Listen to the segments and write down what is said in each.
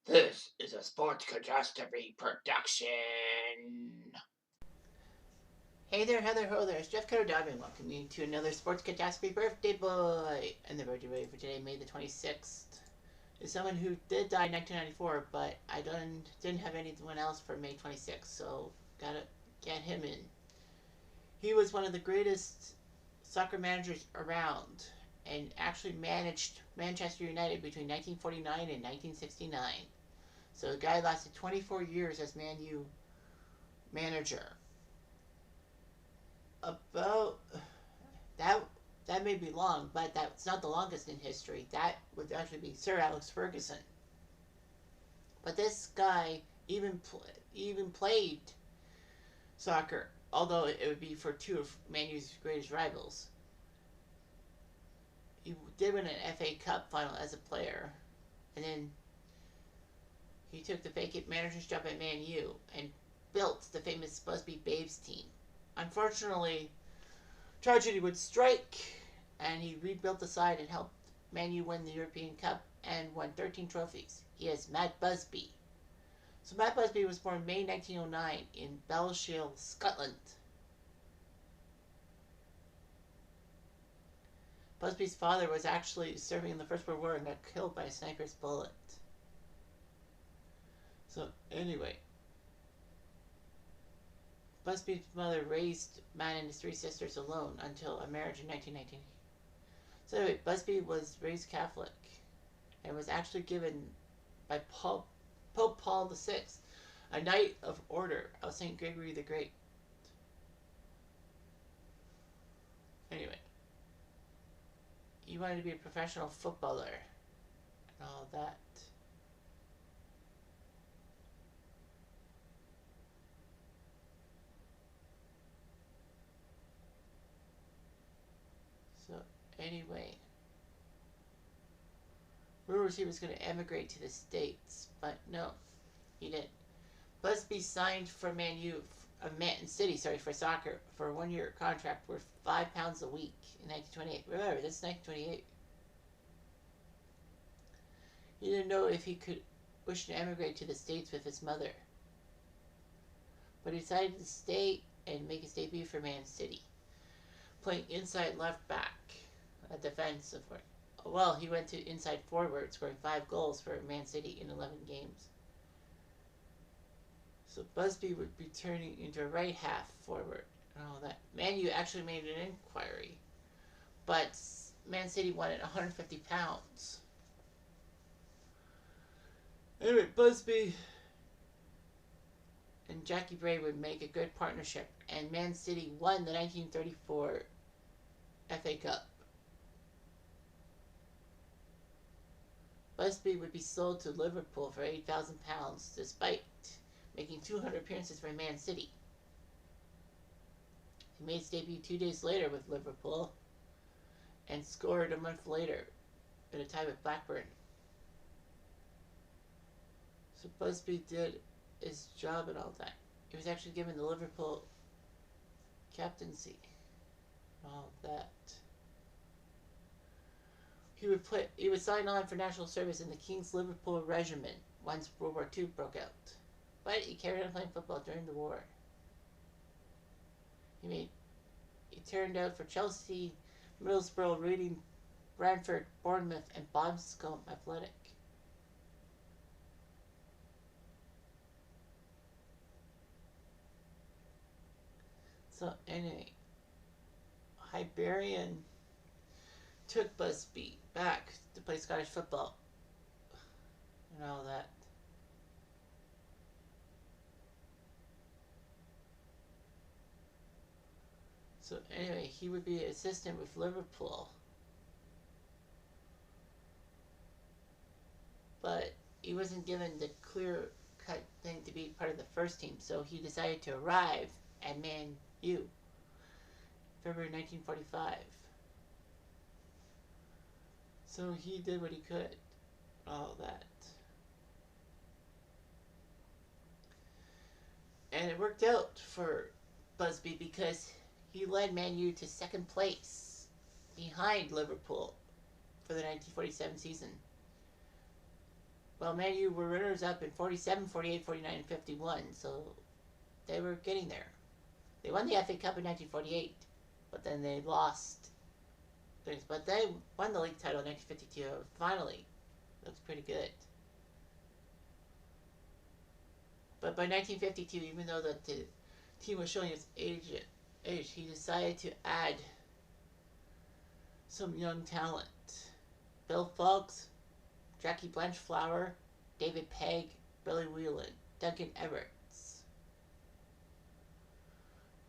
This is a Sports Catastrophe production. Hey there, Heather, ho there. It's Jeff Cutter Dobbin. Welcome you to another Sports Catastrophe birthday boy. And the birthday boy for today, May the 26th, is someone who did die in 1994, but I didn't have anyone else for May 26th, so gotta get him in. He was one of the greatest soccer managers around and actually managed Manchester United between 1949 and 1969. So the guy lasted 24 years as Man U manager. About that may be long, but that's not the longest in history. That would actually be Sir Alex Ferguson. But this guy even played soccer, although it would be for two of Man U's greatest rivals. He did win an FA Cup final as a player, and then he took the vacant manager's job at Man U and built the famous Busby Babes team. Unfortunately, tragedy would strike, and he rebuilt the side and helped Man U win the European Cup and won 13 trophies. He is Matt Busby. So Matt Busby was born May 1909 in Bellshill, Scotland. Busby's father was actually serving in the First World War and got killed by a sniper's bullet. So anyway, Busby's mother raised Matt and his three sisters alone until a marriage in 1919. So anyway, Busby was raised Catholic and was actually given by Pope Paul VI a Knight of Order of St. Gregory the Great. Anyway, he wanted to be a professional footballer and all that. So anyway, rumors he was going to emigrate to the States, but no, he didn't. Busby signed for Man City, for soccer, for a one-year contract worth £5 a week in 1928. Remember, this is 1928. He didn't know if he could wish to emigrate to the States with his mother, but he decided to stay and make his debut for Man City, playing inside left back, a defensive one. Well, he went to inside forward, scoring 5 goals for Man City in 11 games. So Busby would be turning into a right half forward and all that. Man U actually made an inquiry, but Man City wanted £150. Anyway, Busby and Jackie Bray would make a good partnership, and Man City won the 1934 FA Cup. Busby would be sold to Liverpool for £8,000, despite making 200 appearances for Man City. He made his debut 2 days later with Liverpool and scored a month later in a tie with Blackburn. So Busby did his job and all that. He was actually given the Liverpool captaincy and all that. He would sign on for national service in the King's Liverpool Regiment once World War II broke out. But he carried on playing football during the war. He turned out for Chelsea, Middlesbrough, Reading, Brentford, Bournemouth, and Boscombe Athletic. So anyway, Hibernian took Busby back to play Scottish football and all that. So anyway, he would be an assistant with Liverpool, but he wasn't given the clear-cut thing to be part of the first team, so he decided to arrive at Man U, February 1945. So he did what he could, all that. And it worked out for Busby because he led Man U to second place behind Liverpool for the 1947 season. Well, Man U were runners-up in 47, 48, 49, and 51, so they were getting there. They won the FA Cup in 1948, but then they lost things. But they won the league title in 1952. Finally, looks pretty good. But by 1952, even though the team was showing its age, he decided to add some young talent. Bill Foulkes, Jackie Blanchflower, David Pegg, Billy Whelan, Duncan Everts,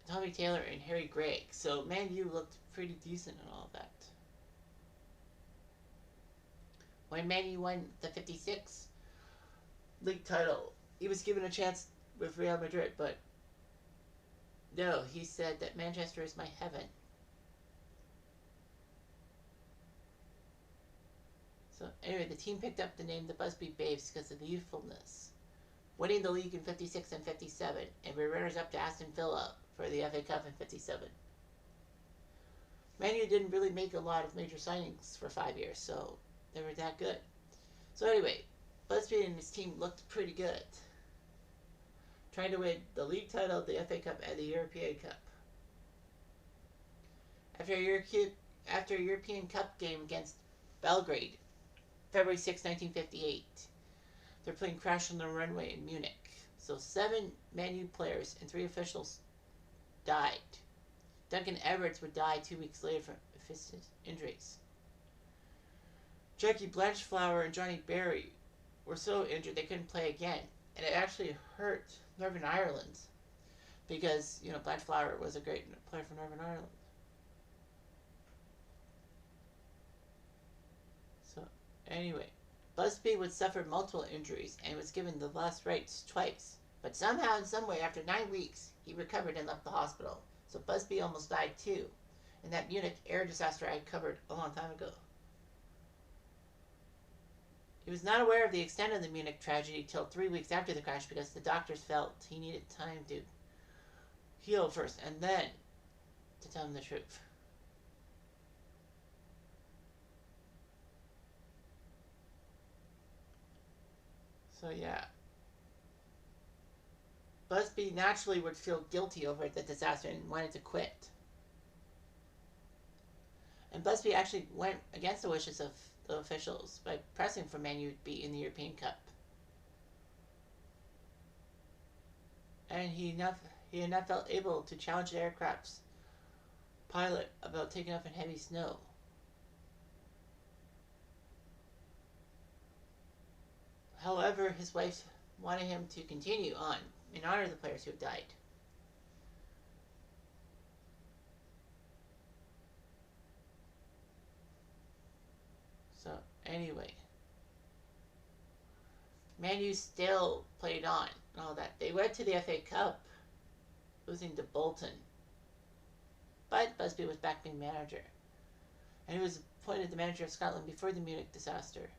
Tommy Taylor, and Harry Gregg. So Man U looked pretty decent and all that. When Man U won the 56 league title, he was given a chance with Real Madrid, but no, he said that Manchester is my heaven. So anyway, the team picked up the name the Busby Babes because of the youthfulness, winning the league in 56 and 57, and were runners-up to Aston Villa for the FA Cup in 57. Man U didn't really make a lot of major signings for 5 years, so they were that good. So anyway, Busby and his team looked pretty good, trying to win the league title, the FA Cup, and the European Cup. After a European Cup game against Belgrade, February 6, 1958, they're playing Crash on the Runway in Munich. So 7 Man U players and 3 officials died. Duncan Everts would die 2 weeks later from his injuries. Jackie Blanchflower and Johnny Barry were so injured they couldn't play again. And it actually hurt Northern Ireland because, Blanchflower was a great player for Northern Ireland. So, anyway, Busby would suffer multiple injuries and was given the last rites twice. But somehow, in some way, after 9 weeks, he recovered and left the hospital. So Busby almost died too, in that Munich air disaster I covered a long time ago. He was not aware of the extent of the Munich tragedy till 3 weeks after the crash because the doctors felt he needed time to heal first and then to tell him the truth. So yeah. Busby naturally would feel guilty over the disaster and wanted to quit. And Busby actually went against the wishes of the officials by pressing for Man U to be in the European Cup. And he had not felt able to challenge the aircraft's pilot about taking off in heavy snow. However, his wife wanted him to continue on in honor of the players who had died. So, anyway, Man U still played on and all that. They went to the FA Cup, losing to Bolton. But Busby was back being manager. And he was appointed the manager of Scotland before the Munich disaster.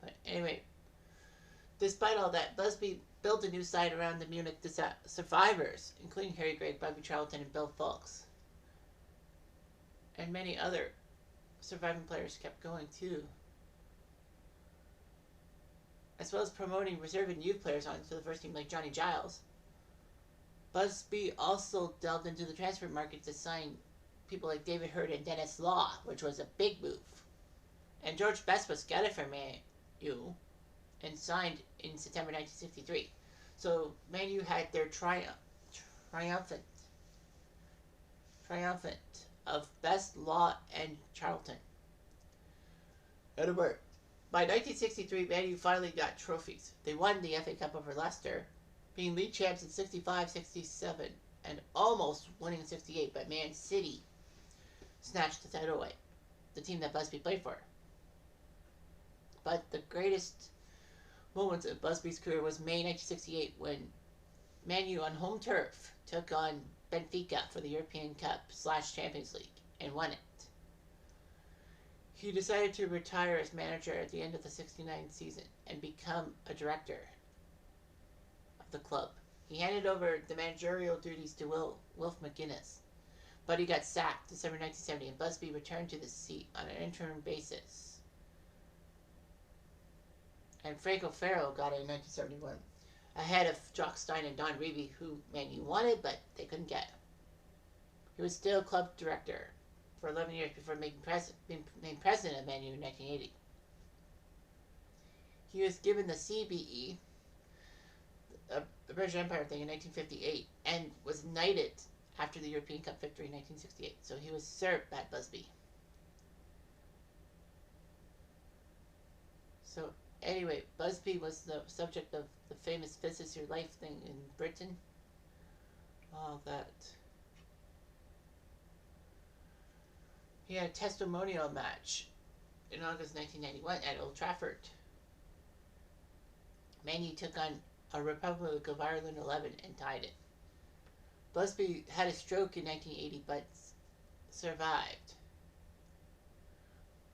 But anyway, despite all that, Busby built a new side around the Munich survivors, including Harry Gregg, Bobby Charlton, and Bill Foulkes. And many other surviving players kept going too. As well as promoting reserve and youth players onto the first team like Johnny Giles. Busby also delved into the transfer market to sign people like David Hurd and Dennis Law, which was a big move. And George Best was scouted for Man U and signed in September 1963. So Man U had their triumphant of Best, Law, and Charlton. Edinburgh. By 1963, Man U finally got trophies. They won the FA Cup over Leicester, being league champs in 65, 67, and almost winning in 68, but Man City snatched the title away, the team that Busby played for. But the greatest moments of Busby's career was May 1968 when Man U on home turf took on Benfica for the European Cup / Champions League and won it. He decided to retire as manager at the end of the 69 season and become a director of the club. He handed over the managerial duties to Wilf McGuinness, but he got sacked December 1970, and Busby returned to the seat on an interim basis. And Frank O'Farrell got it in 1971, ahead of Jock Stein and Don Revie, who Man U wanted, but they couldn't get. He was still club director for 11 years before being named president of Man U in 1980. He was given the CBE, the British Empire thing, in 1958, and was knighted after the European Cup victory in 1968. So he was Sir Matt Busby. So anyway, Busby was the subject of the famous This Is Your Life thing in Britain. All that. He had a testimonial match in August 1991 at Old Trafford. Man U took on a Republic of Ireland 11 and tied it. Busby had a stroke in 1980 but survived.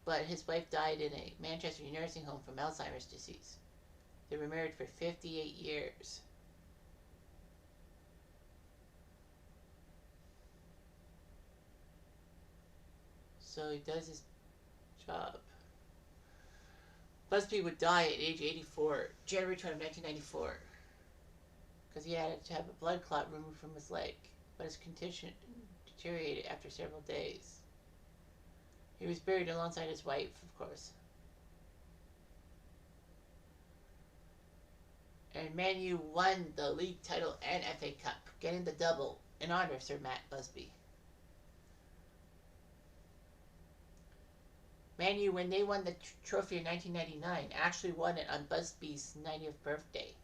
But his wife died in a Manchester nursing home from Alzheimer's disease. They were married for 58 years. So he does his job. Busby would die at age 84, January 20, 1994, because he had to have a blood clot removed from his leg, but his condition deteriorated after several days. He was buried alongside his wife, of course. And Man U won the league title and FA Cup, getting the double in honor of Sir Matt Busby. Man U, when they won the trophy in 1999, actually won it on Busby's 90th birthday.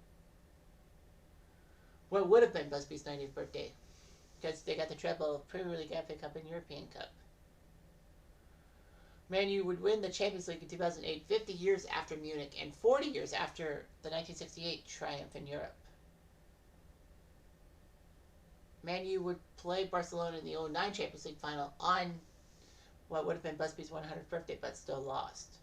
What would have been Busby's 90th birthday, because they got the treble of Premier League, FA Cup, and European Cup. Man U would win the Champions League in 2008, 50 years after Munich, and 40 years after the 1968 triumph in Europe. Man U would play Barcelona in the 2009 Champions League final on what would have been Busby's 100th birthday, but still lost.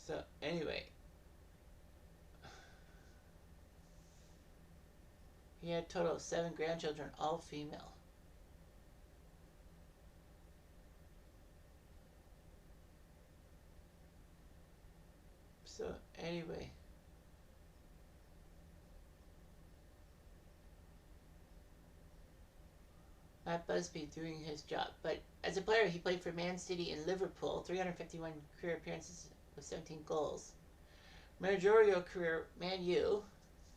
So, anyway. He had a total of 7 grandchildren, all female. So, anyway. Matt Busby doing his job. But as a player, he played for Man City and Liverpool, 351 career appearances with 17 goals. Managerial career, Man U,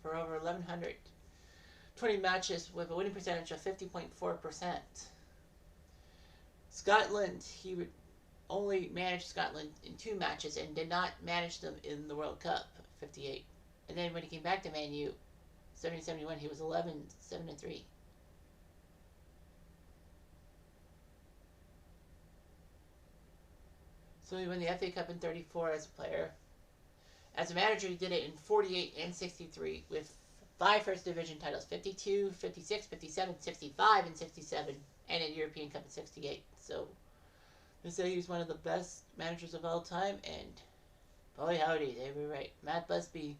for over 1,120 matches with a winning percentage of 50.4%. Scotland, he would only manage Scotland in 2 matches and did not manage them in the World Cup, 58. And then when he came back to Man U, 70-71, he was 11-7-3. So he won the FA Cup in 34 as a player. As a manager, he did it in 48 and 63 with 5 First Division titles, 52, 56, 57, 65, and 67, and a European Cup in 68. So they say he was one of the best managers of all time, and boy howdy, they were right. Matt Busby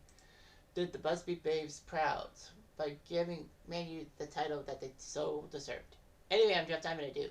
did the Busby Babes proud by giving Man U the title that they so deserved. Anyway, I'm Jeff Diamond, I do.